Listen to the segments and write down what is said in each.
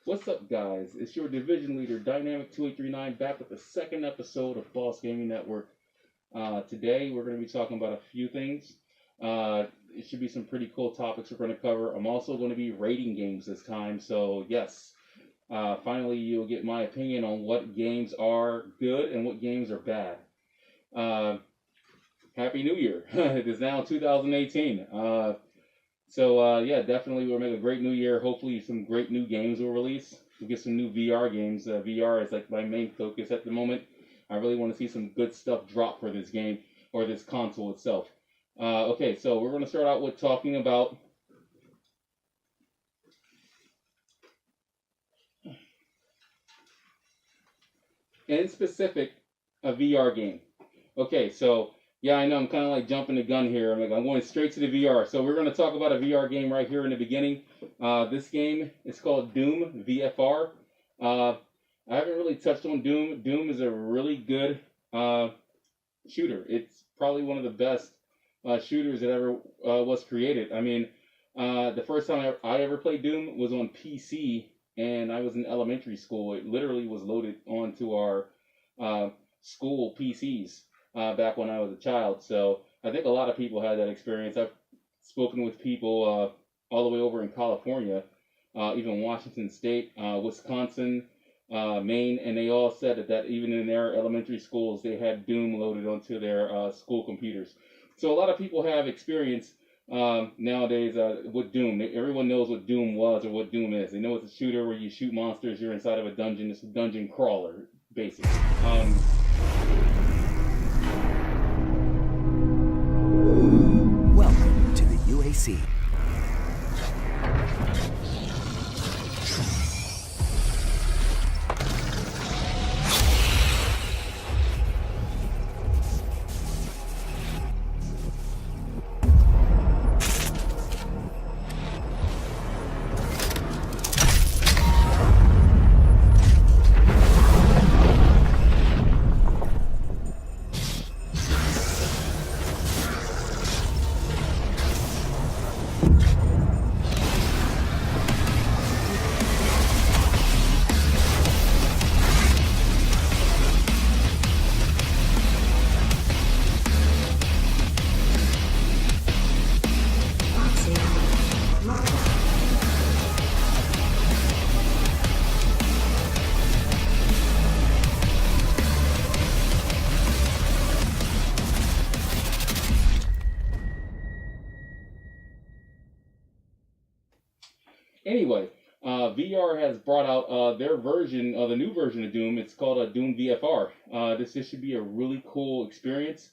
What's up, guys? It's your division leader, Dynamic 2839, back with the second episode of BoSS Gaming Network. Today, we're going to be talking about a few things. It should be some pretty cool topics we're going to cover. I'm also going to be rating games this time, so yes, finally you'll get my opinion on what games are good and what games are bad. Happy New Year! It is now 2018. Yeah, definitely we'll make a great new year. Hopefully some great new games will release. We'll get some new VR games. VR is like my main focus at the moment. I really want to see some good stuff drop for this game or this console itself. Okay, so we're going to start out with talking about in specific a VR game. Okay, so yeah, I know I'm kind of like jumping the gun here. I'm going straight to the VR. So we're going to talk about a VR game right here in the beginning. This game is called Doom VFR. I haven't really touched on Doom. Doom is a really good shooter. It's probably one of the best shooters that ever was created. I mean, the first time I ever played Doom was on PC, and I was in elementary school. It literally was loaded onto our school PCs. Back when I was a child. So I think a lot of people had that experience. I've spoken with people all the way over in California, even Washington State, Wisconsin, Maine, and they all said that even in their elementary schools, they had Doom loaded onto their school computers. So a lot of people have experience nowadays with Doom. Everyone knows what Doom was or what Doom is. They know it's a shooter where you shoot monsters, you're inside of a dungeon. It's a dungeon crawler, basically. Welcome to the UAC. Anyway, VR has brought out their version, the new version of Doom. It's called Doom VFR. This should be a really cool experience,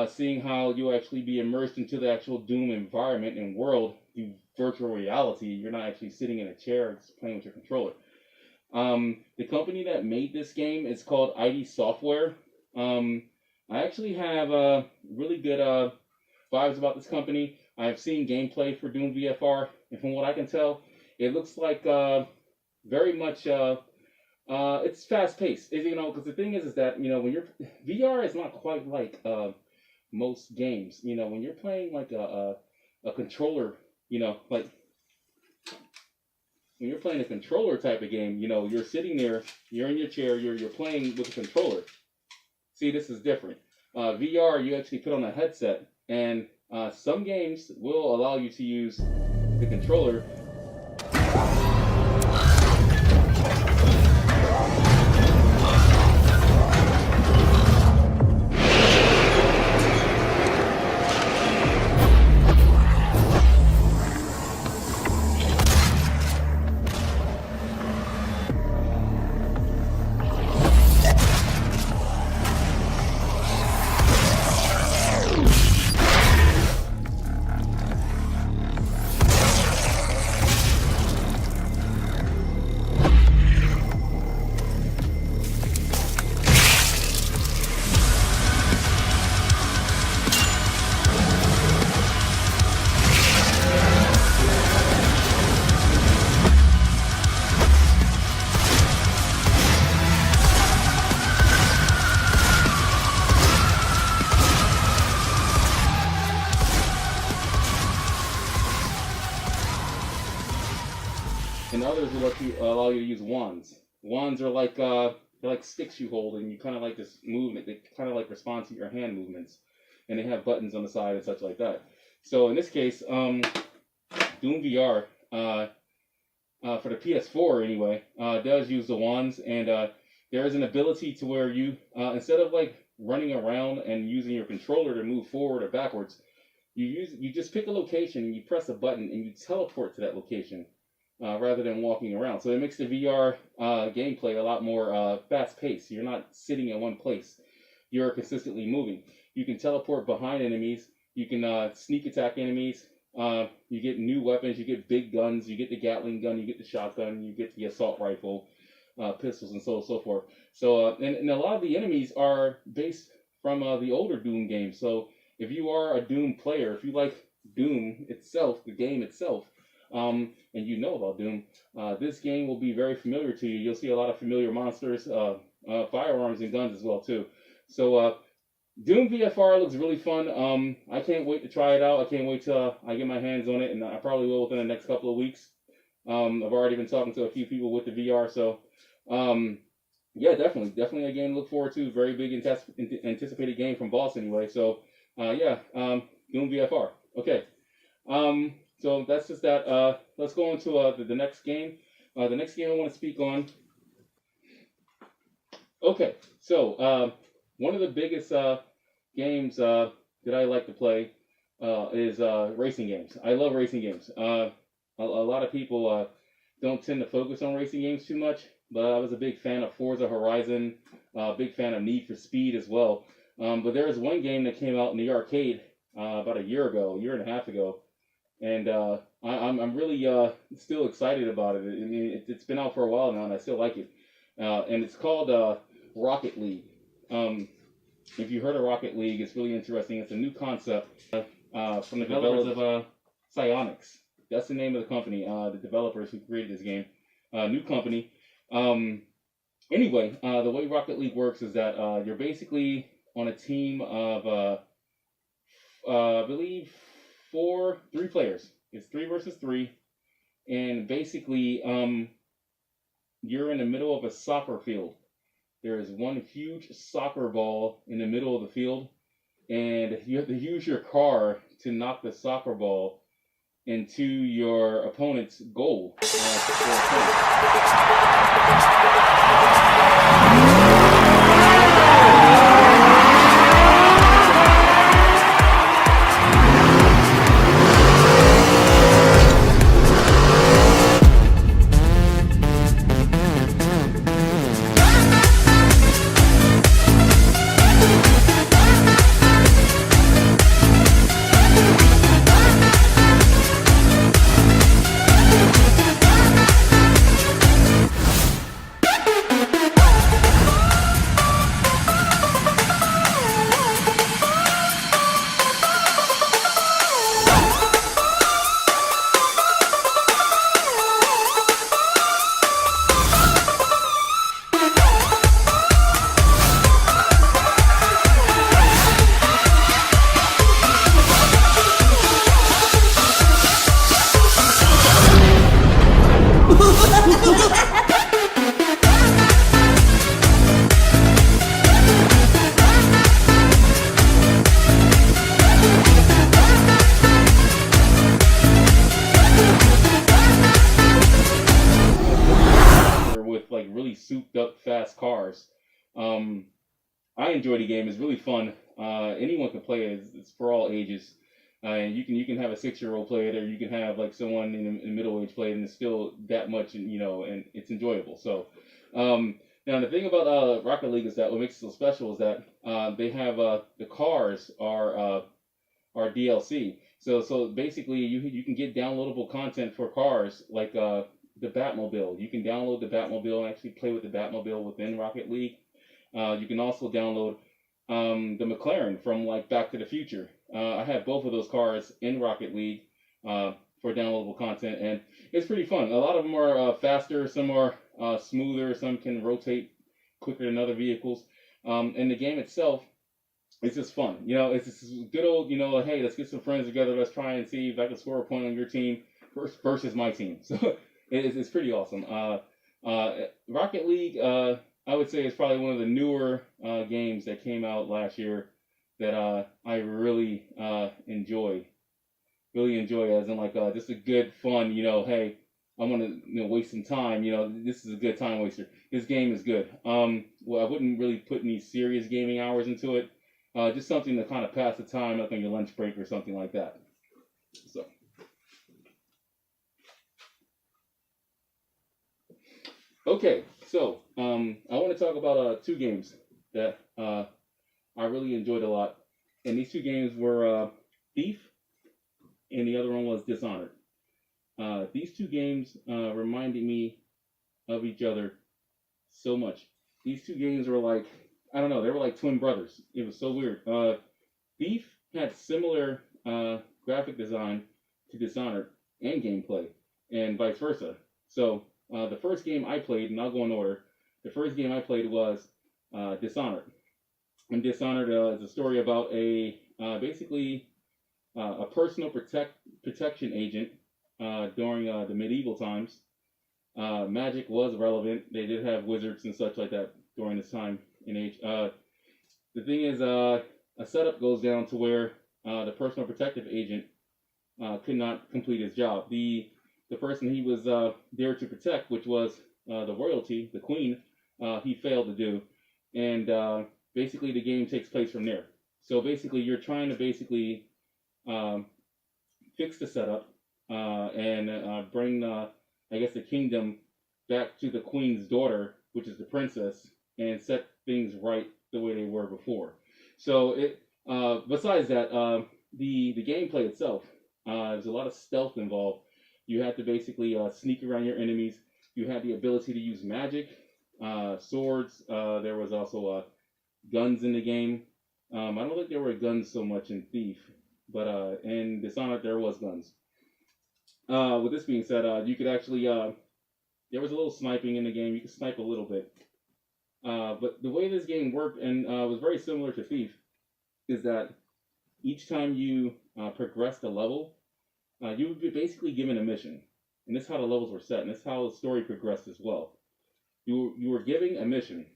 seeing how you'll actually be immersed into the actual Doom environment and world through virtual reality. You're not actually sitting in a chair just playing with your controller. The company that made this game is called ID Software. I actually have really good vibes about this company. I've seen gameplay for Doom VFR, and from what I can tell, it looks like very much it's fast paced. Because the thing is that when you're VR is not quite like most games. When you're playing like a controller, like when you're playing a controller type of game, you're sitting there, you're in your chair, you're playing with a controller. See, this is different. VR, you actually put on a headset, and Some games will allow you to use the controller. And others will allow you to use wands. Wands are like they're like sticks you hold, and you kind of like this movement. They kind of like respond to your hand movements, and they have buttons on the side and such like that. So in this case, Doom VR for the PS4 anyway does use the wands, and there is an ability to where you instead of like running around and using your controller to move forward or backwards, you just pick a location and you press a button and you teleport to that location. Rather than walking around. So it makes the VR gameplay a lot more fast-paced. You're not sitting in one place. You're consistently moving. You can teleport behind enemies. You can sneak attack enemies. You get new weapons. You get big guns. You get the Gatling gun. You get the shotgun. You get the assault rifle, pistols, and so on and so forth. So and a lot of the enemies are based from the older Doom games. So if you are a Doom player, if you like Doom itself, the game itself, and you know about Doom, this game will be very familiar to you. You'll see a lot of familiar monsters, firearms, and guns as well too. So Doom VFR looks really fun. I can't wait to try it out. I can't wait till I get my hands on it, and I probably will within the next couple of weeks. I've already been talking to a few people with the VR, so yeah, definitely a game to look forward to. Very big anticipated game from BoSS anyway. So yeah, Doom VFR. Okay. So that's just that. Let's go on to the next game. The next game I want to speak on. Okay, so one of the biggest games that I like to play is racing games. I love racing games. A lot of people don't tend to focus on racing games too much, but I was a big fan of Forza Horizon, big fan of Need for Speed as well. But there was one game that came out in the arcade about a year and a half ago. And I'm really still excited about it. I mean, it's been out for a while now, and I still like it. And it's called Rocket League. If you heard of Rocket League, it's really interesting. It's a new concept from the developers of Psyonix. That's the name of the company, the developers who created this game. New company. Anyway, the way Rocket League works is that you're basically on a team of, I believe, 3 players. It's 3 versus 3, and basically you're in the middle of a soccer field. There is one huge soccer ball in the middle of the field, and you have to use your car to knock the soccer ball into your opponent's goal. cars. I enjoy the game. It's really fun. Anyone can play it. It's for all ages. And you can have a 6-year-old play it, or you can have like someone in middle age play it, and it's still that much, and and it's enjoyable. So, now the thing about Rocket League is that what makes it so special is that they have the cars are DLC. So basically you can get downloadable content for cars like the Batmobile. You can download the Batmobile and actually play with the Batmobile within Rocket League. You can also download the McLaren from like Back to the Future. I have both of those cars in Rocket League for downloadable content, and it's pretty fun. A lot of them are faster, some are smoother, some can rotate quicker than other vehicles. And the game itself, it's just fun. It's just good old, hey, let's get some friends together. Let's try and see if I can score a point on your team versus my team. So it's pretty awesome. Rocket League, I would say, is probably one of the newer games that came out last year that I really enjoy. Really enjoy, as in like just a good fun. Hey, I want to waste some time. This is a good time waster. This game is good. Well, I wouldn't really put any serious gaming hours into it. Just something to kind of pass the time, like on your lunch break or something like that. So. Okay, so I want to talk about 2 games that I really enjoyed a lot, and these 2 games were Thief, and the other one was Dishonored. These 2 games reminded me of each other so much. These 2 games were like, I don't know, they were like twin brothers. It was so weird. Thief had similar graphic design to Dishonored and gameplay, and vice versa. So the first game I played, and I'll go in order, the first game I played was Dishonored. And Dishonored is a story about basically a personal protection agent during the medieval times. Magic was relevant. They did have wizards and such like that during this time and age. The thing is, a setup goes down to where the personal protective agent could not complete his job. The person he was there to protect, which was the royalty, the queen, he failed to do. And basically the game takes place from there. So basically you're trying to basically fix the setup and bring, I guess, the kingdom back to the queen's daughter, which is the princess, and set things right the way they were before. So besides that, the gameplay itself, there's a lot of stealth involved. You have to basically sneak around your enemies. You have the ability to use magic, swords. There was also guns in the game. I don't think there were guns so much in Thief, but in Dishonored there was guns. With this being said, you could actually, there was a little sniping in the game. You could snipe a little bit. But the way this game worked, and was very similar to Thief, is that each time you progressed a level, you would be basically given a mission. And this is how the levels were set, and this is how the story progressed as well. You were giving a mission,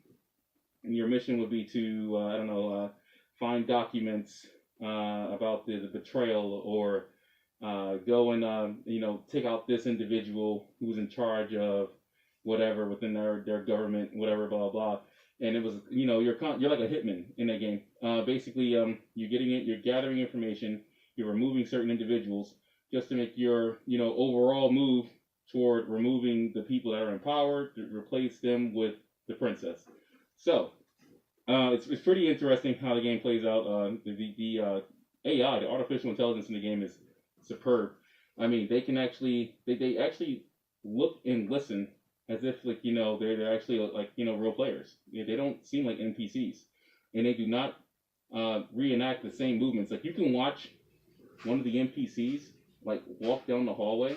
and your mission would be to, I don't know, find documents about the betrayal, or go and, take out this individual who's in charge of whatever within their government, whatever, blah, blah. And it was, you're like a hitman in that game. Basically, you're gathering information, you're removing certain individuals, just to make your, overall move toward removing the people that are in power, to replace them with the princess. So, it's pretty interesting how the game plays out. The AI, the artificial intelligence in the game, is superb. I mean, they can actually, they actually look and listen as if, like, they're actually, like, real players. They don't seem like NPCs. And they do not reenact the same movements. Like, you can watch one of the NPCs like walk down the hallway,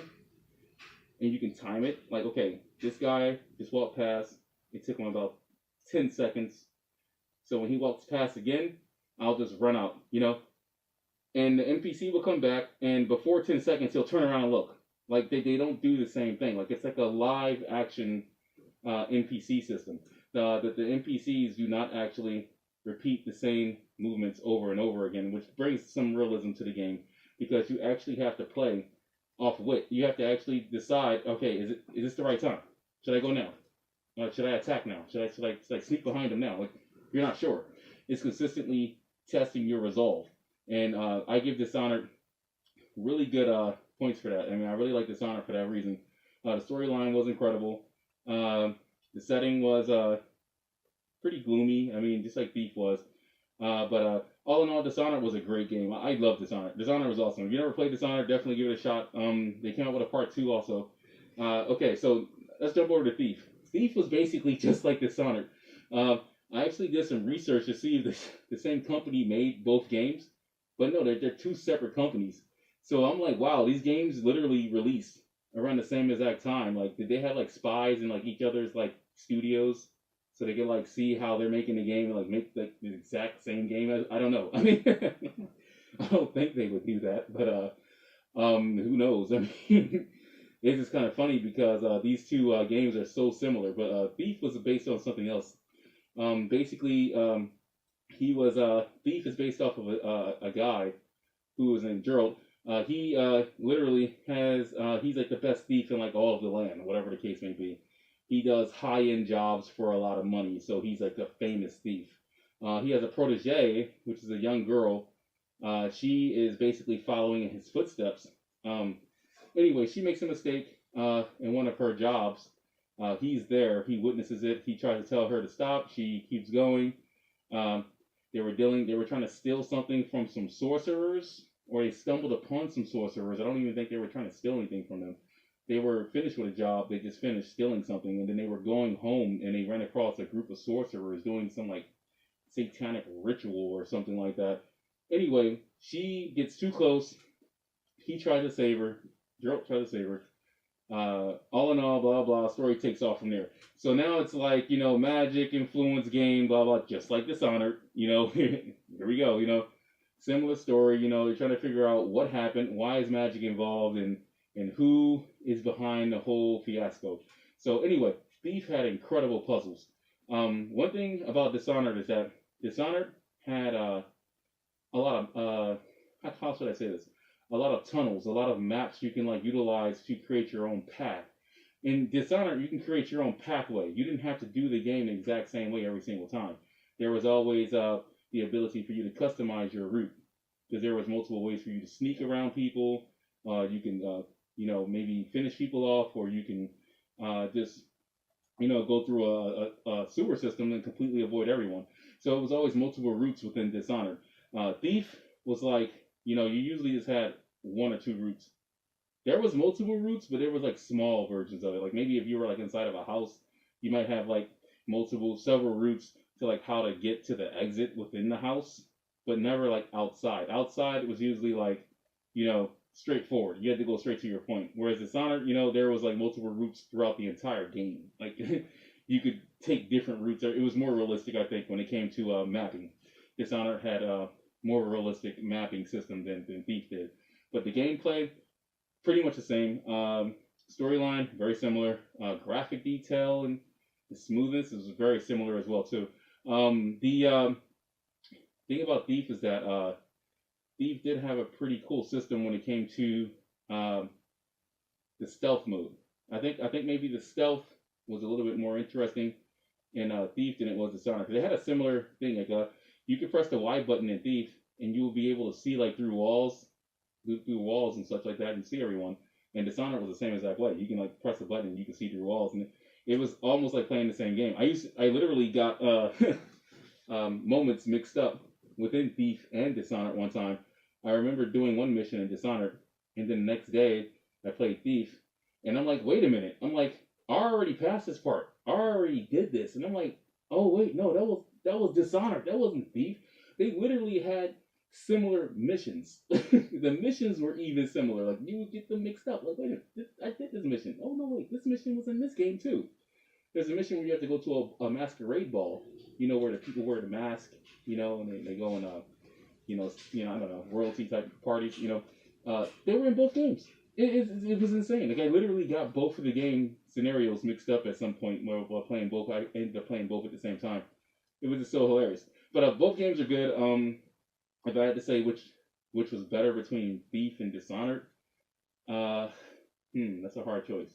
and you can time it. Like, okay, this guy just walked past. It took him about 10 seconds. So when he walks past again, I'll just run out, And the NPC will come back, and before 10 seconds, he'll turn around and look. Like, they don't do the same thing. Like, it's like a live action NPC system. The NPCs do not actually repeat the same movements over and over again, which brings some realism to the game, because you actually have to play off wit. You have to actually decide, okay, is this the right time? Should I go now? Should I attack now? Should I sneak behind him now? Like, you're not sure. It's consistently testing your resolve, and I give Dishonored really good points for that. I mean, I really like Dishonored for that reason. The storyline was incredible. The setting was pretty gloomy. I mean, just like Thief was. But all in all, Dishonored was a great game. I love Dishonored. Dishonored was awesome. If you never played Dishonored, definitely give it a shot. They came out with a part 2 also. Okay, so let's jump over to Thief. Thief was basically just like Dishonored. Uh, I actually did some research to see if the same company made both games, but no, they're two separate companies. So I'm like, wow, these games literally released around the same exact time. Like, did they have like spies in like each other's like studios so they could like see how they're making the game and like make like the exact same game? As, I don't know. I mean, I don't think they would do that, but who knows? I mean, it's just kind of funny because these two games are so similar. But Thief was based on something else. Basically, he was Thief is based off of a guy who was named Gerald. He literally has he's like the best thief in like all of the land, whatever the case may be. He does high end jobs for a lot of money, so he's like a famous thief. He has a protege, which is a young girl. She is basically following in his footsteps. Um, anyway, she makes a mistake in one of her jobs. He's there. He witnesses it. He tries to tell her to stop. She keeps going. Um, they were trying to steal something from some sorcerers, or they stumbled upon some sorcerers. I don't even think they were trying to steal anything from them. They were finished with a job. They just finished stealing something, and then they were going home, and they ran across a group of sorcerers doing some like satanic ritual or something like that. Anyway, she gets too close. He tries to save her. Gerald tries to save her. All in all, blah blah. Story takes off from there. So now it's like magic influence game, blah blah, just like Dishonored. Here we go. Similar story. They're trying to figure out what happened, why is magic involved, and who is behind the whole fiasco. So anyway, Thief had incredible puzzles. One thing about Dishonored is that Dishonored had a lot of how should I say this? A lot of tunnels, a lot of maps you can like utilize to create your own path. In Dishonored, you can create your own pathway. You didn't have to do the game the exact same way every single time. There was always the ability for you to customize your route because there was multiple ways for you to sneak around people. You can maybe finish people off, or you can just go through a sewer system and completely avoid everyone. So it was always multiple routes within Dishonored. Thief was like, you usually just had one or two routes. There was multiple routes, but there was like small versions of it. Like maybe if you were like inside of a house, you might have like several routes to like how to get to the exit within the house, but never like outside. Outside it was usually like, straightforward. You had to go straight to your point. Whereas Dishonored, there was like multiple routes throughout the entire game. Like you could take different routes. It was more realistic, I think, when it came to mapping. Dishonored had more realistic mapping system than Thief did. But the gameplay, pretty much the same. Storyline, very similar. Graphic detail and the smoothness is very similar as well too. The thing about Thief is that Thief did have a pretty cool system when it came to the stealth mode. I think maybe the stealth was a little bit more interesting in Thief than it was Dishonored. Because they had a similar thing. Like you could press the Y button in Thief, and you will be able to see like through walls and such like that, and see everyone. And Dishonored was the same exact way. You can like press the button, and you can see through walls, and it was almost like playing the same game. I literally got moments mixed up within Thief and Dishonored one time. I remember doing one mission in Dishonored, and then the next day I played Thief, and I'm like, wait a minute. I'm like, I already passed this part. I already did this, and I'm like, oh wait, no, that was Dishonored. That wasn't Thief. They literally had similar missions. The missions were even similar. Like you would get them mixed up. Like, wait a minute, I did this mission. Oh no, wait, this mission was in this game too. There's a mission where you have to go to a masquerade ball. Where the people wear the mask. And they go in I don't know, royalty type parties. They were in both games. It was insane. Like I literally got both of the game scenarios mixed up at some point while playing both. I ended up playing both at the same time. It was just so hilarious. But both games are good. If I had to say which was better between Thief and Dishonored, that's a hard choice.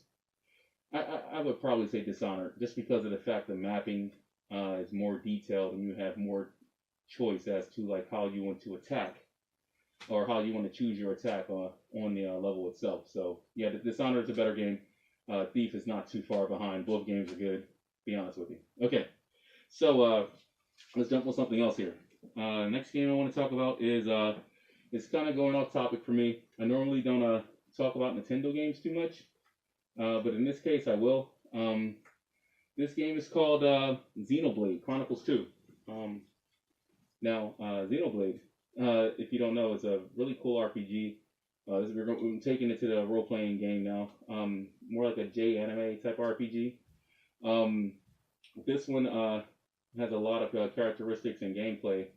I would probably say Dishonored, just because of the fact the mapping is more detailed and you have more choice as to like how you want to attack or how you want to choose your attack on the level itself. So yeah, Dishonored is a better game. Thief is not too far behind. Both games are good. Be honest with you. Okay, so let's jump on something else here. Next game I want to talk about is it's kind of going off topic for me. I normally don't talk about Nintendo games too much, but in this case I will. This game is called Xenoblade Chronicles 2. Now, Xenoblade, if you don't know, is a really cool RPG. We're taking it to the role-playing game now. More like a J-anime type RPG. This one has a lot of characteristics and gameplay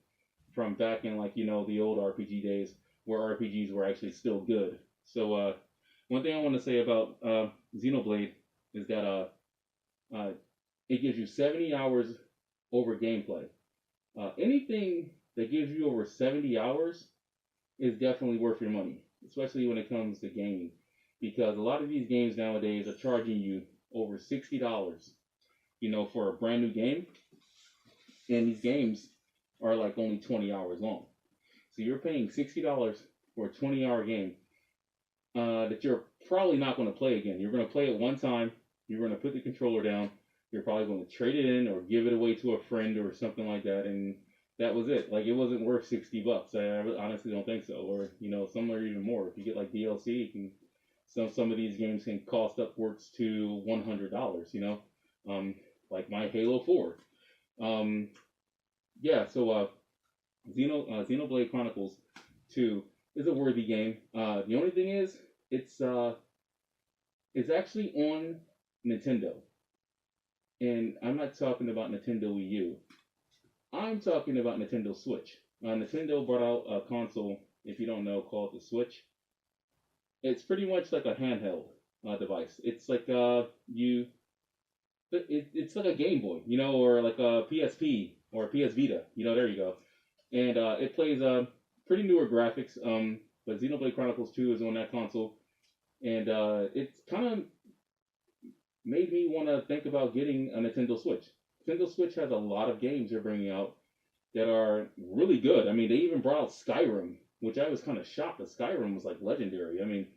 from back in, like, the old RPG days where RPGs were actually still good. So one thing I want to say about Xenoblade is that it gives you 70 hours over gameplay. Anything that gives you over 70 hours is definitely worth your money, especially when it comes to gaming, because a lot of these games nowadays are charging you over $60, for a brand new game, and these games are like only 20 hours long. So you're paying $60 for a 20-hour game that you're probably not going to play again. You're going to play it one time, you're going to put the controller down, you're probably going to trade it in or give it away to a friend or something like that, and that was it. Like, it wasn't worth $60. I honestly don't think so. Or some are even more. If you get like DLC, some of these games can cost upwards to $100. Like my Halo 4. Yeah. So Xenoblade Chronicles 2 is a worthy game. The only thing is, it's actually on Nintendo. And I'm not talking about Nintendo Wii U. I'm talking about Nintendo Switch. Nintendo brought out a console, if you don't know, called the Switch. It's pretty much like a handheld device. It's like it's like a Game Boy, or like a PSP or a PS Vita. There you go. And it plays pretty newer graphics. But Xenoblade Chronicles 2 is on that console, and it's kind of made me want to think about getting a Nintendo Switch. Nintendo Switch has a lot of games they're bringing out that are really good. I mean, they even brought out Skyrim, which I was kind of shocked that Skyrim was like legendary. I mean,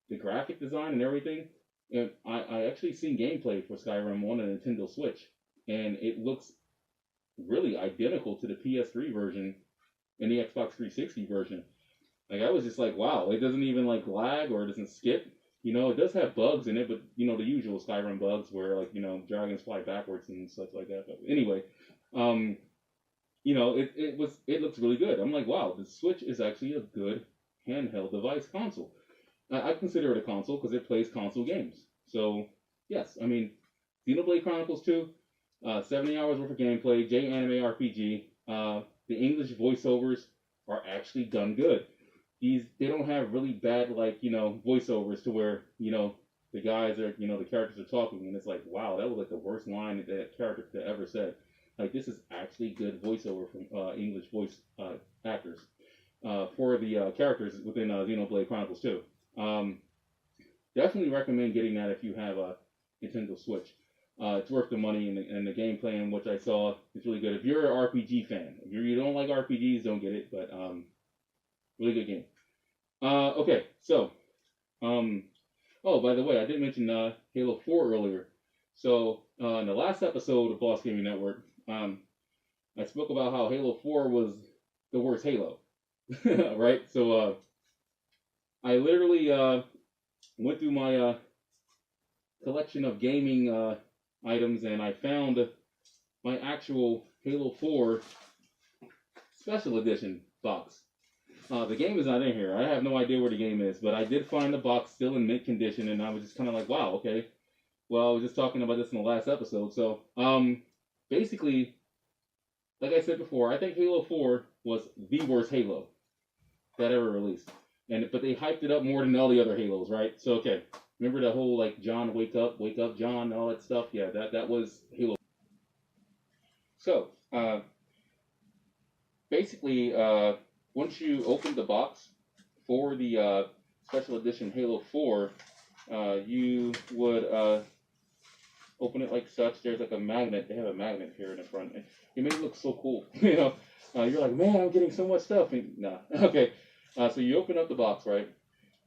the graphic design and everything. And I actually seen gameplay for Skyrim on a Nintendo Switch, and it looks really identical to the PS3 version and the Xbox 360 version. Like, I was just like, wow, it doesn't even like lag or it doesn't skip. It does have bugs in it, but the usual Skyrim bugs where like dragons fly backwards and stuff like that. But anyway, it looks really good. I'm like, wow, the Switch is actually a good handheld device console. I consider it a console because it plays console games. So yes, I mean, Xenoblade Chronicles 2, 70 hours worth of gameplay, J-anime RPG. The English voiceovers are actually done good. They don't have really bad voiceovers to where the guys are the characters are talking and it's like, wow, that was like the worst line that character could have ever said. Like, this is actually good voiceover from English voice actors for the characters within Xenoblade Chronicles 2. Definitely recommend getting that if you have a Nintendo Switch. It's worth the money, and the gameplay in which I saw is really good. If you're an RPG fan, if you don't like RPGs, don't get it, but really good game. Okay, so, oh, by the way, I didn't mention Halo 4 earlier. So, in the last episode of Boss Gaming Network, I spoke about how Halo 4 was the worst Halo, right? So, I literally went through my collection of gaming items, and I found my actual Halo 4 Special Edition box. The game is not in here. I have no idea where the game is, but I did find the box still in mint condition, and I was just kind of like, wow, okay. Well, I was just talking about this in the last episode. So, basically, like I said before, I think Halo 4 was the worst Halo that ever released. But they hyped it up more than all the other Halos, right? So, okay. Remember the whole, like, John, wake up, John, and all that stuff? Yeah, that was Halo. So, basically, once you open the box for the Special Edition Halo 4, you would open it like such. There's like a magnet. They have a magnet here in the front. It made it look so cool. You know, you're like, man, I'm getting so much stuff. And, nah, okay. So you open up the box, right?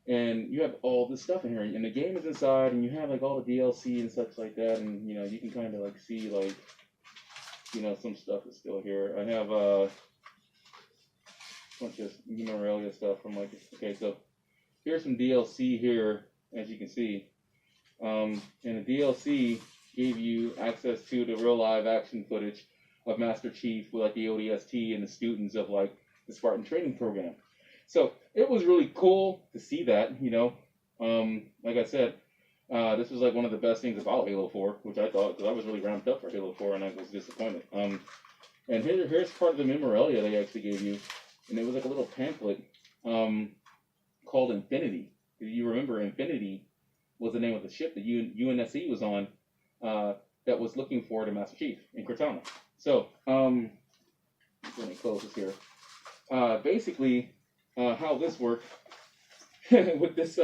And you have all this stuff in here, and the game is inside, and you have like all the DLC and such like that, and you know you can kind of like see like, you know, some stuff is still here. I have a bunch of memorabilia stuff from like, okay, so here's some DLC here, as you can see, and the DLC gave you access to the real live action footage of Master Chief with like the ODST and the students of like the Spartan training program. So it was really cool to see that, you know. Like I said, this was like one of the best things about Halo 4, which I thought, because I was really ramped up for Halo 4 and I was disappointed. And here's part of the memorabilia they actually gave you, and it was like a little pamphlet called Infinity. If you remember, Infinity was the name of the ship that UNSC was on that was looking for the Master Chief in Cortana. So, let me close this here. Basically, how this worked with this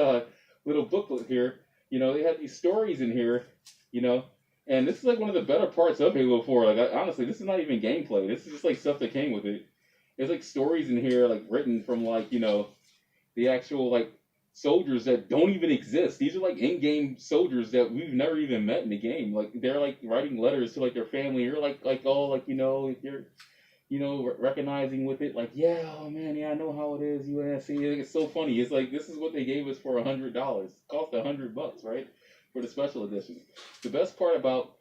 little booklet here, you know, they had these stories in here, you know, and this is like one of the better parts of Halo 4. Like, honestly, this is not even gameplay. This is just like stuff that came with it. There's like stories in here, like written from like, you know, the actual like soldiers that don't even exist. These are like in-game soldiers that we've never even met in the game. Like, they're like writing letters to like their family. You're like all like, you know, if you're, you know, recognizing with it, like, yeah, oh man, yeah, I know how it is, UNSC. It's so funny. It's like, this is what they gave us for $100. It cost $100, right, for the special edition. The best part about,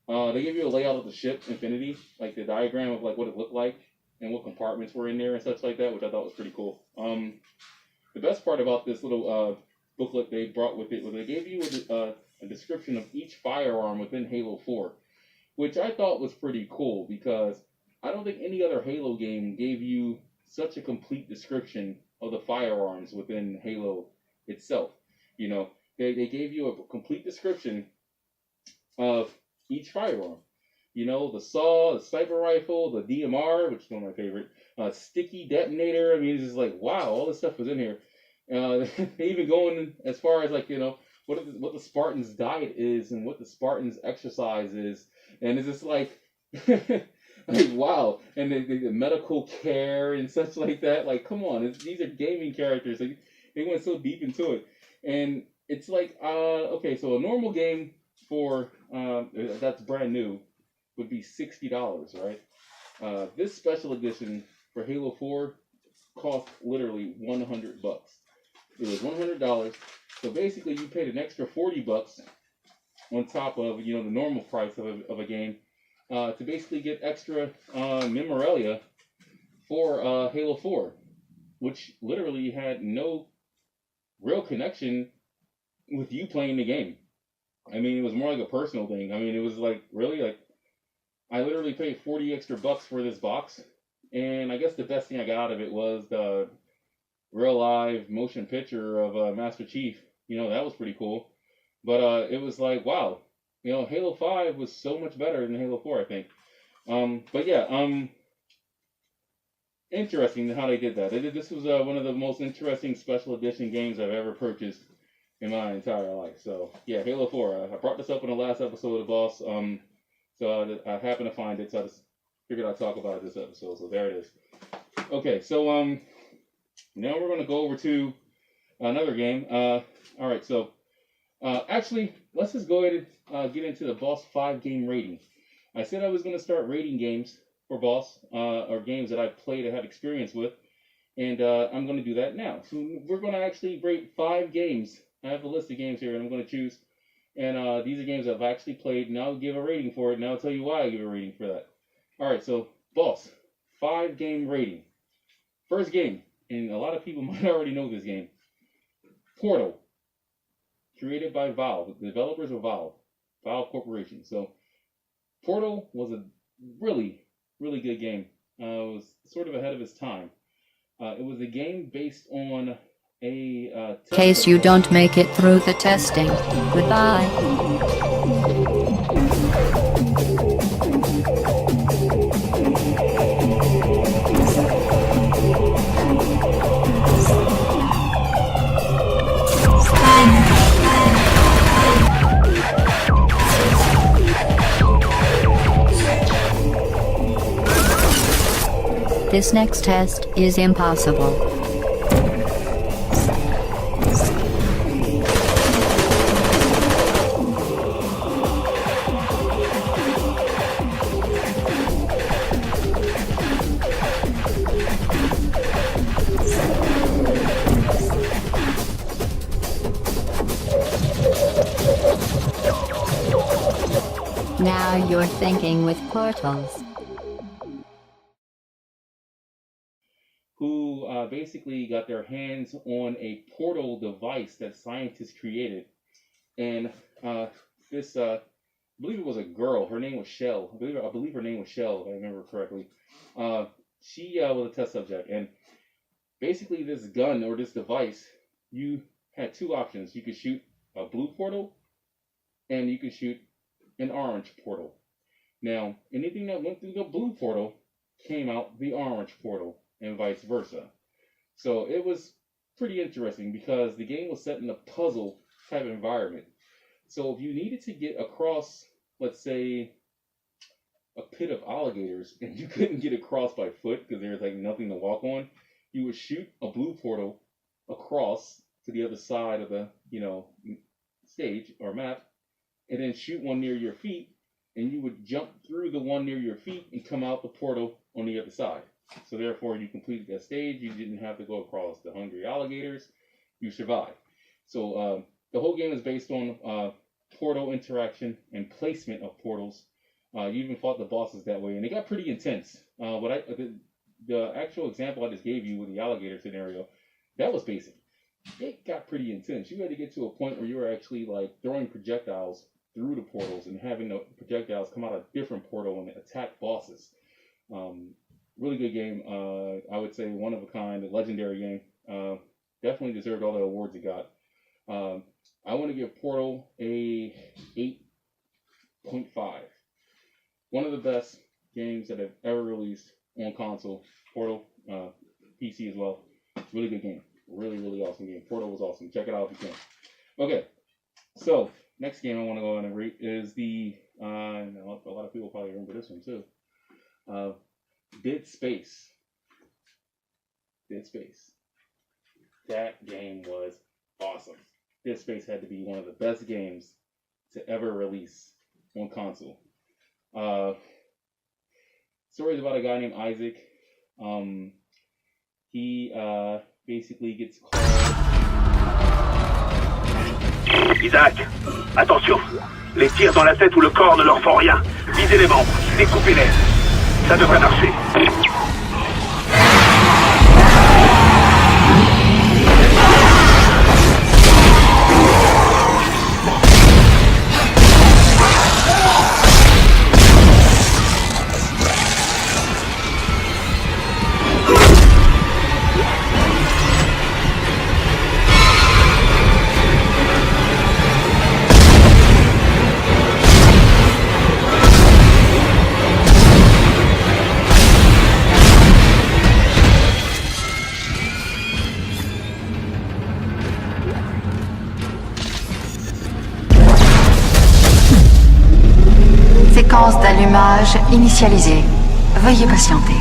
they gave you a layout of the ship, Infinity, like the diagram of like what it looked like and what compartments were in there and such like that, which I thought was pretty cool. The best part about this little booklet they brought with it was they gave you a description of each firearm within Halo 4, which I thought was pretty cool because I don't think any other Halo game gave you such a complete description of the firearms within Halo itself. You know, they gave you a complete description of each firearm. You know, the SAW, the sniper rifle, the DMR, which is one of my favorite, sticky detonator. I mean, it's just like, wow, all this stuff was in here. They even going as far as like, you know, what the Spartan's diet is and what the Spartan's exercise is. And it's just like, like, wow. And the medical care and such like that. Like, come on, these are gaming characters. Like, they went so deep into it. And it's like, okay, so a normal game for, that's brand new, would be $60, right? This special edition for Halo 4 cost literally $100. It was $100. So basically, you paid an extra $40 on top of, you know, the normal price of a game to basically get extra memorabilia for Halo 4, which literally had no real connection with you playing the game. I mean, it was more like a personal thing. I mean, it was like, really, like, I literally paid 40 extra bucks for this box, and I guess the best thing I got out of it was the real live motion picture of Master Chief. You know, that was pretty cool. But it was like, wow, you know, Halo 5 was so much better than Halo 4, I think. But yeah, interesting how they did that. This was one of the most interesting special edition games I've ever purchased in my entire life. So yeah, Halo 4. I brought this up in the last episode of Boss. So I happened to find it, so I just figured I'd talk about it this episode. So there it is. Okay, so now we're going to go over to another game. All right, so actually, let's just go ahead and get into the Boss 5 game rating. I said I was going to start rating games for Boss, or games that I've played or have experience with, and I'm going to do that now. So we're going to actually rate 5 games. I have a list of games here, and I'm going to choose. And these are games I've actually played, and I'll give a rating for it, and I'll tell you why I give a rating for that. Alright, so, Boss, 5 game rating. First game, and a lot of people might already know this game. Portal. Created by Valve. The developers are Valve. Valve Corporation. So, Portal was a really, really good game. It was sort of ahead of its time. It was a game based on in case you don't make it through the testing. Goodbye. This next test is impossible. Now you're thinking with portals. Who basically got their hands on a portal device that scientists created. And this, I believe it was a girl. Her name was Shell. I believe her name was Shell, if I remember correctly. She was a test subject. And basically this gun or this device, you had two options. You could shoot a blue portal and you could shoot an orange portal. Now, anything that went through the blue portal came out the orange portal and vice versa. So it was pretty interesting because the game was set in a puzzle type environment. So if you needed to get across, let's say, a pit of alligators and you couldn't get across by foot because there was like nothing to walk on, you would shoot a blue portal across to the other side of the, stage or map, and then shoot one near your feet, and you would jump through the one near your feet and come out the portal on the other side. So therefore, you completed that stage. You didn't have to go across the hungry alligators. You survived. So the whole game is based on portal interaction and placement of portals. You even fought the bosses that way, and it got pretty intense. The actual example I just gave you with the alligator scenario, that was basic. It got pretty intense. You had to get to a point where you were actually like throwing projectiles through the portals and having the projectiles come out a different portal and attack bosses. Really good game. I would say one of a kind, a legendary game. Definitely deserved all the awards it got. I want to give Portal a 8.5. One of the best games that have ever released on console. Portal, PC as well. Really good game. Really, really awesome game. Portal was awesome. Check it out if you can. Okay, so next game I want to go on and rate is the, a lot of people probably remember this one too. Dead Space. Dead Space. That game was awesome. Dead Space had to be one of the best games to ever release on console. Story's about a guy named Isaac. He basically gets called. Isaac, attention. Les tirs dans la tête ou le corps ne leur font rien. Visez les membres, découpez-les. Ça devrait marcher. Séquence d'allumage initialisée. Veuillez patienter.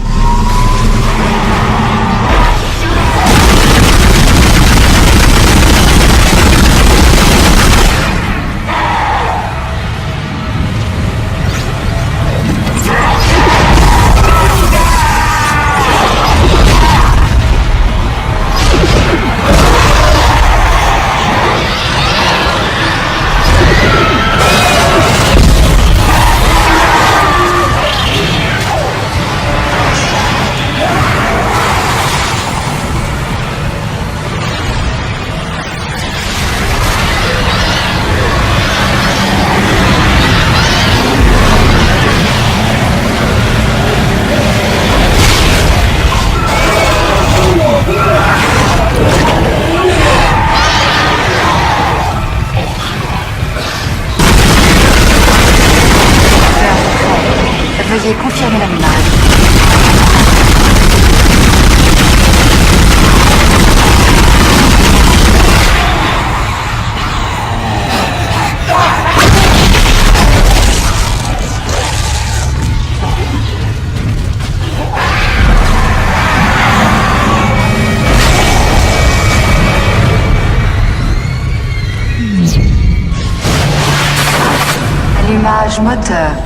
Veuillez confirmer l'allumage. Démarrage moteur.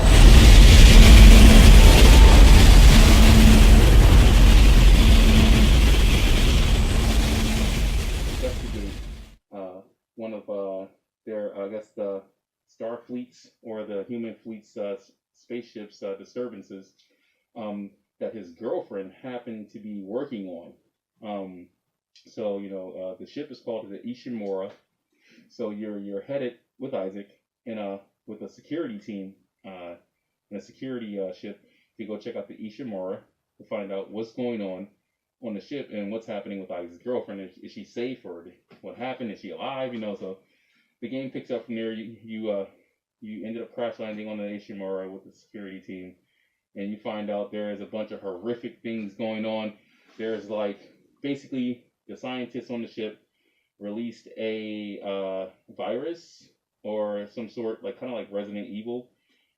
Investigate one of their, I guess, the Star Fleet's or the human fleet's spaceships disturbances that his girlfriend happened to be working on. So the ship is called the Ishimura. So you're headed with Isaac and with a security team in a security ship to go check out the Ishimura to find out what's going on the ship and what's happening with Isaac's girlfriend. Is she safe, or what happened? Is she alive? So the game picks up from there. You ended up crash landing on the Ishimura with the security team, and you find out there is a bunch of horrific things going on. There's basically the scientists on the ship released a virus or some sort, kind of like Resident Evil,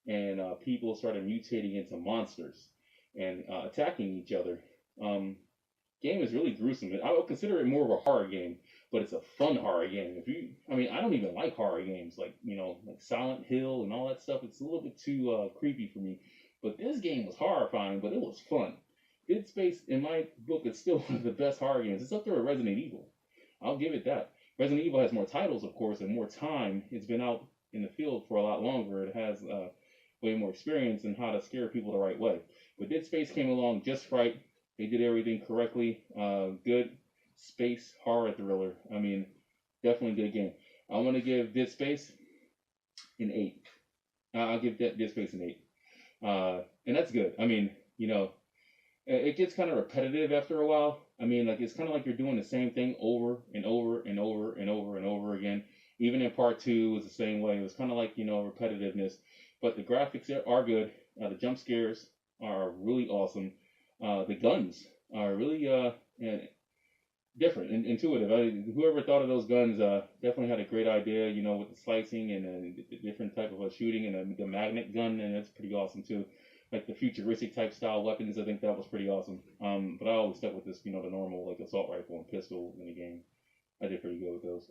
and people started mutating into monsters and attacking each other. Game is really gruesome. I would consider it more of a horror game, but it's a fun horror game. I don't even like horror games like Silent Hill and all that stuff. It's a little bit too creepy for me. But this game was horrifying, but it was fun. Dead Space, in my book, is still one of the best horror games. It's up there with Resident Evil. I'll give it that. Resident Evil has more titles, of course, and more time. It's been out in the field for a lot longer. It has way more experience in how to scare people the right way. But Dead Space came along just right. They did everything correctly. Good space horror thriller. Definitely good game. I'm going to give Dead Space an 8. I'll give Dead Space an 8. And that's good. It gets kind of repetitive after a while. It's kind of like you're doing the same thing over and over and over and over and over again. Even in part 2, it was the same way. It was kind of like, repetitiveness. But the graphics are good. The jump scares are really awesome. The guns are really different and intuitive. Whoever thought of those guns definitely had a great idea, with the slicing and the different type of shooting and the magnet gun, and that's pretty awesome too. Like the futuristic type style weapons, I think that was pretty awesome. But I always stuck with this, the normal assault rifle and pistol in the game. I did pretty good with those.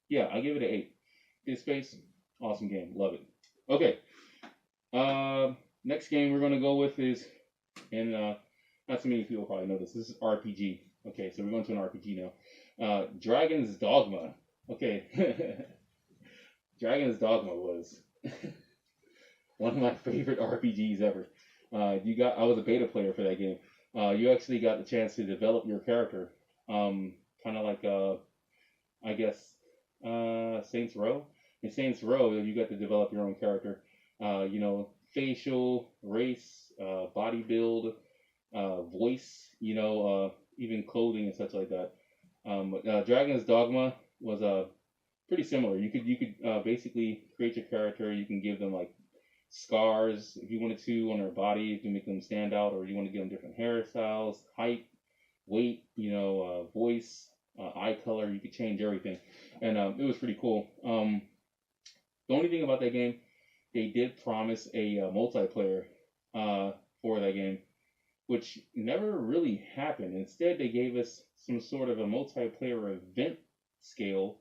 Yeah, I give it an 8. Dead Space, awesome game, love it. Okay. Next game we're gonna go with is, and not too many people probably know this. This is RPG. Okay, so we're going to an RPG now. Dragon's Dogma. Okay. Dragon's Dogma was one of my favorite RPGs ever. I was a beta player for that game. You actually got the chance to develop your character. Kind of like, I guess, Saints Row. In Saints Row, you got to develop your own character. Facial, race, body build, voice, even clothing and such like that. Dragon's Dogma was pretty similar. You could basically create your character. You can give them scars if you wanted to on their body. You can make them stand out, or you want to give them different hairstyles, height, weight, voice, eye color. You could change everything, and it was pretty cool. The only thing about that game, they did promise a multiplayer for that game, which never really happened. Instead, they gave us some sort of a multiplayer event scale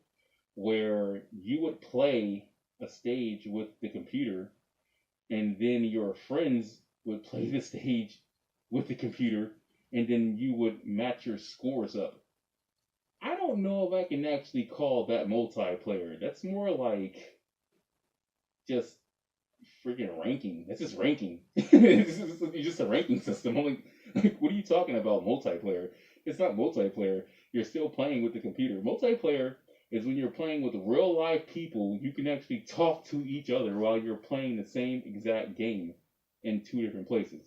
where you would play a stage with the computer, and then your friends would play the stage with the computer, and then you would match your scores up. I don't know if I can actually call that multiplayer. That's more like just freaking ranking. That's just ranking. It's just a ranking system. I'm like, what are you talking about, multiplayer? It's not multiplayer. You're still playing with the computer. Multiplayer is when you're playing with real live people. You can actually talk to each other while you're playing the same exact game in 2 different places.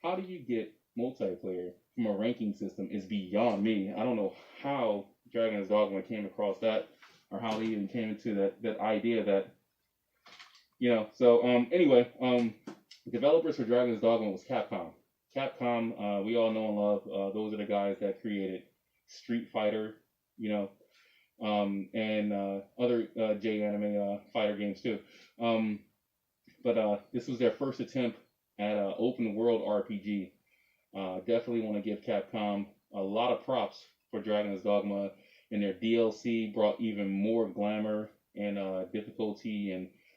How do you get multiplayer from a ranking system is beyond me. I don't know how Dragon's Dogma came across that, or how they even came into that idea that, anyway, developers for Dragon's Dogma was Capcom. Capcom, we all know and love. Those are the guys that created Street Fighter, and other J-anime fighter games too. But this was their first attempt at an open world RPG. Definitely want to give Capcom a lot of props for Dragon's Dogma, and their DLC brought even more glamour and difficulty and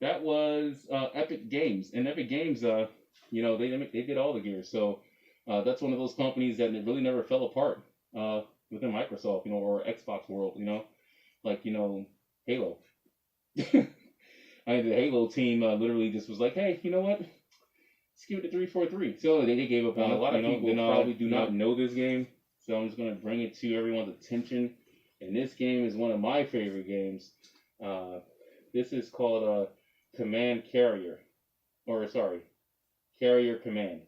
That was Epic Games, and Epic Games, they did all the gears. So that's one of those companies that really never fell apart within Microsoft, or Xbox world, like Halo. I mean, the Halo team literally just was like, hey, you know what? Let's give it a 343. So they gave up on it. A lot of people probably do not know this game, so I'm just gonna bring it to everyone's attention. And this game is one of my favorite games. This is called Command Carrier, or sorry, Carrier Command.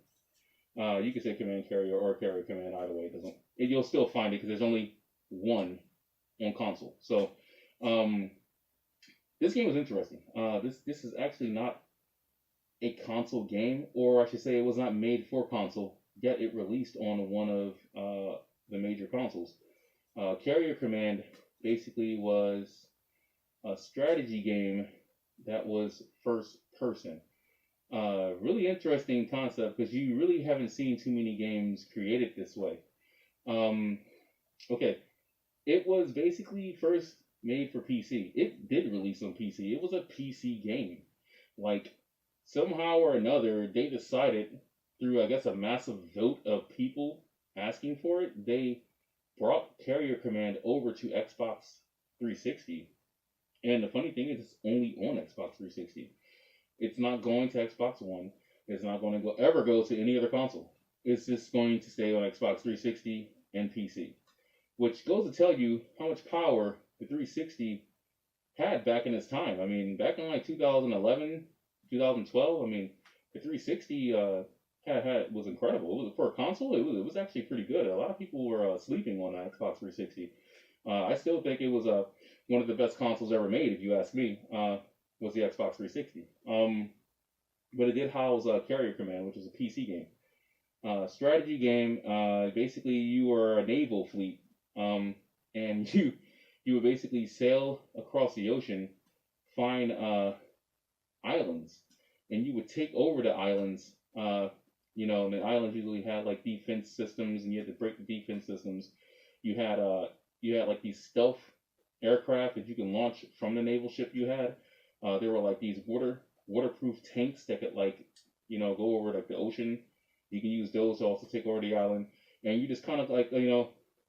You can say Command Carrier or Carrier Command, either way. You'll still find it because there's only one on console. So this game was interesting. This is actually not a console game, or I should say it was not made for console, yet it released on one of the major consoles. Carrier Command basically was a strategy game that was first person. Really interesting concept because you really haven't seen too many games created this way. Okay, it was basically first made for PC. It did release on PC. It was a PC game. Like, somehow or another, they decided through, I guess, a massive vote of people asking for it, they brought Carrier Command over to Xbox 360. And the funny thing is, it's only on Xbox 360. It's not going to Xbox One. It's not going to ever go to any other console. It's just going to stay on Xbox 360 and PC. Which goes to tell you how much power the 360 had back in its time. I mean, back in like 2011, 2012, I mean, the 360 was incredible. It was, for a console, it was actually pretty good. A lot of people were sleeping on the Xbox 360. I still think it was one of the best consoles ever made, if you ask me, was the Xbox 360. But it did house Carrier Command, which is a PC game. Strategy game, basically you were a naval fleet, and you would basically sail across the ocean, find islands, and you would take over the islands. And the islands usually had like defense systems, and you had to break the defense systems. You had like these stealth aircraft that you can launch from the naval ship you had. There were like these waterproof tanks that could go over like the ocean. You can use those to also take over the island, and you just kind of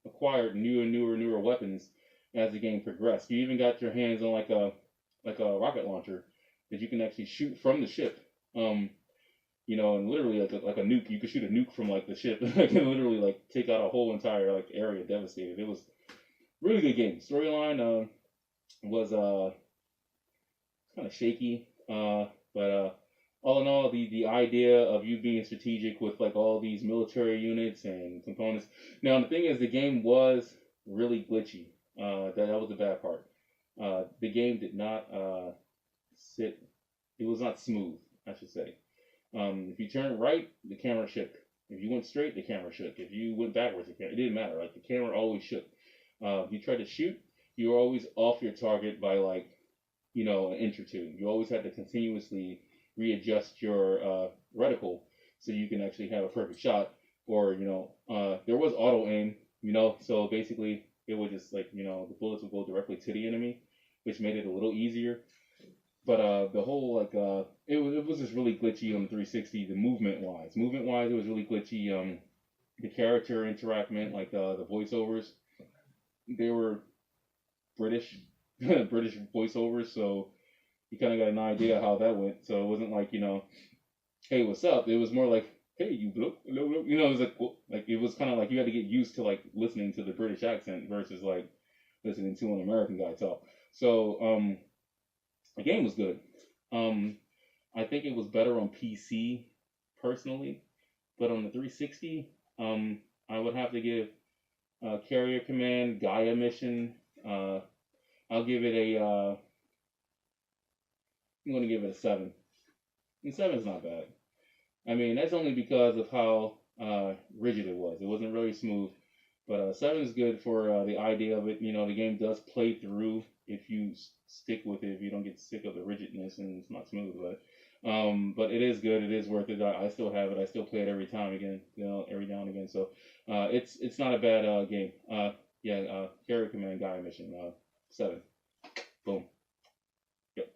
acquired newer weapons as the game progressed. You even got your hands on like a rocket launcher that you can actually shoot from the ship. And literally like a nuke. You could shoot a nuke from like the ship. and literally take out a whole entire area, devastated. It was really good game. Storyline was kind of shaky, but all in all, the idea of you being strategic with all these military units and components. Now the thing is, the game was really glitchy. That was the bad part. The game did not sit. It was not smooth, I should say. If you turned right, the camera shook. If you went straight, the camera shook. If you went backwards, it didn't matter. The camera always shook. If you tried to shoot, you were always off your target by an inch or two. You always had to continuously readjust your reticle so you can actually have a perfect shot. Or there was auto aim. So basically it would just the bullets would go directly to the enemy, which made it a little easier. But the whole it was just really glitchy on the 360. The movement wise, it was really glitchy. The character interaction, the voiceovers, they were British voiceovers, so you kind of got an idea how that went. So it wasn't hey, what's up? It was more like, hey, you bloop, bloop, bloop. It was it was kind of you had to get used to listening to the British accent versus listening to an American guy talk. So the game was good. I think it was better on PC personally, but on the 360, I would have to give Carrier Command, Gaia Mission. I'll give it I'm going to give it a 7. And 7 is not bad. I mean, that's only because of how rigid it was. It wasn't really smooth. But 7 is good for the idea of it. The game does play through if you stick with it, if you don't get sick of the rigidness and it's not smooth. But it is good. It is worth it. I still have it. I still play it every time again, every now and again. So it's not a bad game. Carrier Command, Gaia Mission, 7. Boom. Yep.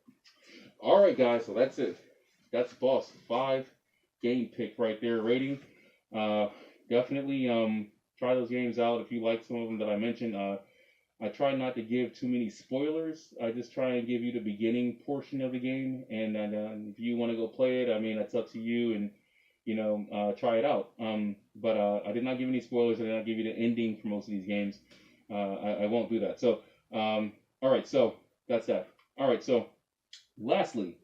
All right, guys. So that's it. That's Boss 5 game pick right there. Rating. Definitely try those games out if you like some of them that I mentioned. I try not to give too many spoilers. I just try and give you the beginning portion of the game, and if you want to go play it, I mean that's up to you, and try it out. But I did not give any spoilers. I did not give you the ending for most of these games. I won't do that. So all right, so that's that. All right, so lastly,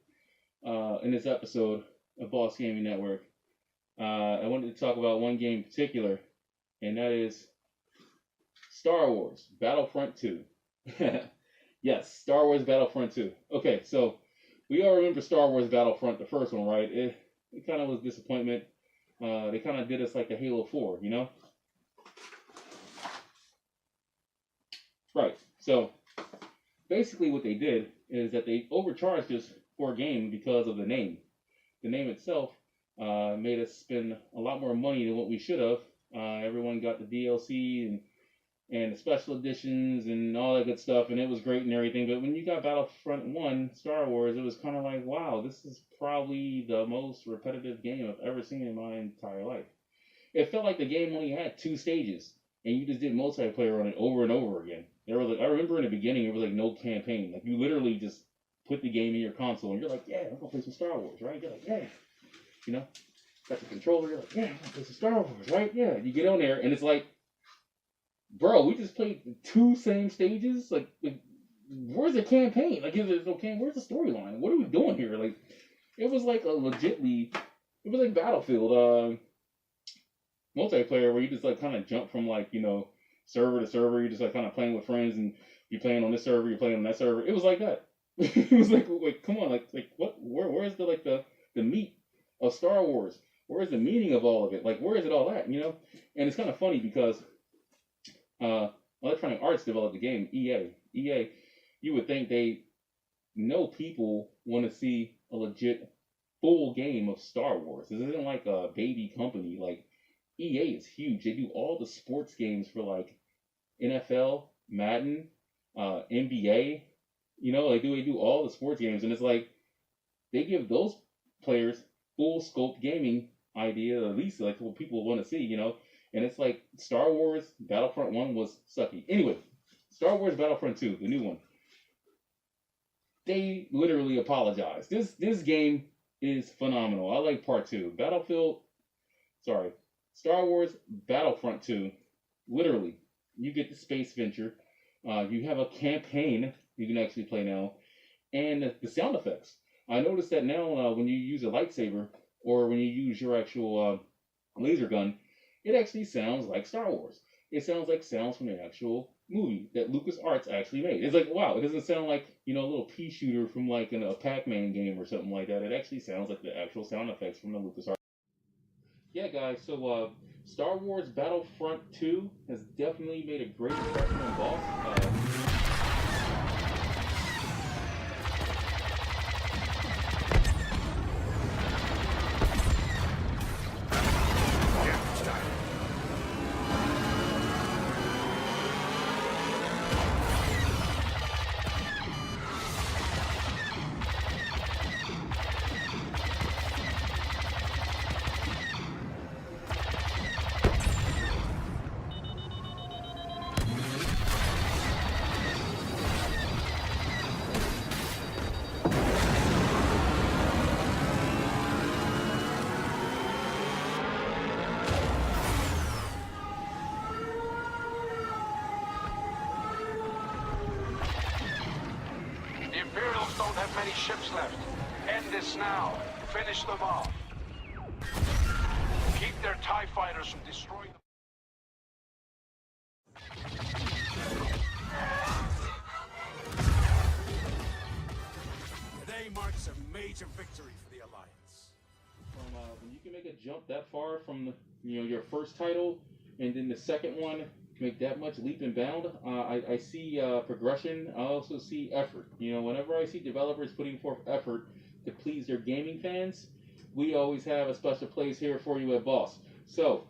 in this episode of Boss Gaming Network, I wanted to talk about one game in particular, and that is Star Wars Battlefront 2. Yes, Star Wars Battlefront 2. Okay, so we all remember Star Wars Battlefront, the first one, right? It kind of was a disappointment. They kind of did us like a Halo 4, you know? Right, so basically what they did is that they overcharged us for a game because of the name. The name itself made us spend a lot more money than what we should have. Everyone got the DLC and the special editions and all that good stuff, and it was great and everything. But when you got Battlefront 1 Star Wars, it was kind of like, wow, this is probably the most repetitive game I've ever seen in my entire life. It felt like the game only had 2 stages, and you just did multiplayer on it over and over again. There was like, I remember in the beginning, it was like no campaign. Like you literally just put the game in your console, and you're like, yeah, I'm gonna play some Star Wars, right? You're like, yeah, got the controller. You're like, yeah, I'm gonna play some Star Wars, right? Yeah. You get on there, and it's like, bro, we just played the 2 same stages. Like where's the campaign? Like, is it okay? Where's the storyline? What are we doing here? Like, it was like it was like Battlefield multiplayer where you just like kind of jump from like server to server. You're just like kind of playing with friends, and you're playing on this server, you're playing on that server. It was like that. It was like come on, like what? Where's the meat of Star Wars? Where's the meaning of all of it? Like, where is it all at? And it's kind of funny because Electronic Arts developed the game. EA, you would think they know people want to see a legit full game of Star Wars. This isn't like a baby company. Like, EA is huge. They do all the sports games for like NFL, Madden, NBA. They do all the sports games, and it's like they give those players full scope gaming idea, at least like what people want to see, And it's like Star Wars Battlefront 1 was sucky. Anyway, Star Wars Battlefront 2, the new one. They literally apologized. This game is phenomenal. I like part 2. Star Wars Battlefront 2. Literally, you get the space venture. You have a campaign you can actually play now. And the sound effects. I noticed that now when you use a lightsaber or when you use your actual laser gun, it actually sounds like Star Wars. It sounds like sounds from the actual movie that LucasArts actually made. It's like, wow, it doesn't sound like, a little pea shooter from like a Pac-Man game or something like that. It actually sounds like the actual sound effects from the LucasArts. Yeah, guys, so Star Wars Battlefront 2 has definitely made a great impression on Boss. Don't have many ships left. End this now. Finish them off. Keep their TIE fighters from destroying them. Today marks a major victory for the Alliance. When you can make a jump that far from your first title, and then the second one make that much leap and bound, I see progression. I also see effort. Whenever I see developers putting forth effort to please their gaming fans, we always have a special place here for you at Boss. So,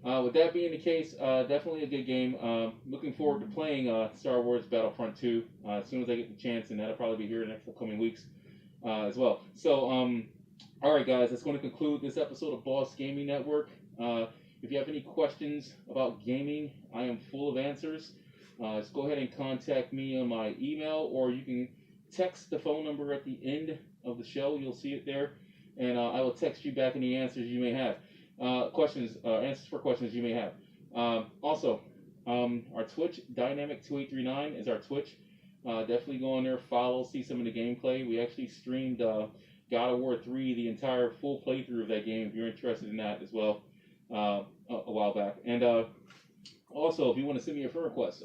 with that being the case, definitely a good game. Looking forward to playing Star Wars Battlefront 2 as soon as I get the chance, and that'll probably be here in the next coming weeks. as well. So, all right, guys, that's going to conclude this episode of Boss Gaming Network. If you have any questions about gaming, I am full of answers. Just go ahead and contact me on my email, or you can text the phone number at the end of the show. You'll see it there, and I will text you back any answers you may have. Answers for questions you may have. Also, our Twitch, Dynamic2839 is our Twitch. Definitely go on there, follow, see some of the gameplay. We actually streamed God of War 3, the entire full playthrough of that game, if you're interested in that as well, a while back. And also, if you want to send me a friend request,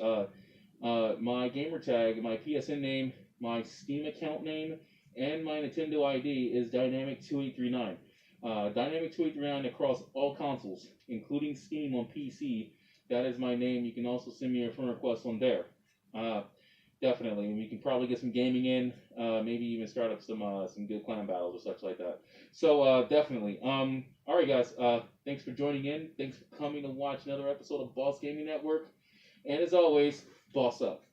my gamer tag, my PSN name, my Steam account name, and my Nintendo ID is Dynamic2839. Dynamic2839 across all consoles, including Steam on PC. That is my name. You can also send me a friend request on there. Definitely, and we can probably get some gaming in. Maybe even start up some good clan battles or such like that. So definitely. All right, guys. Thanks for joining in. Thanks for coming to watch another episode of Boss Gaming Network. And as always, boss up.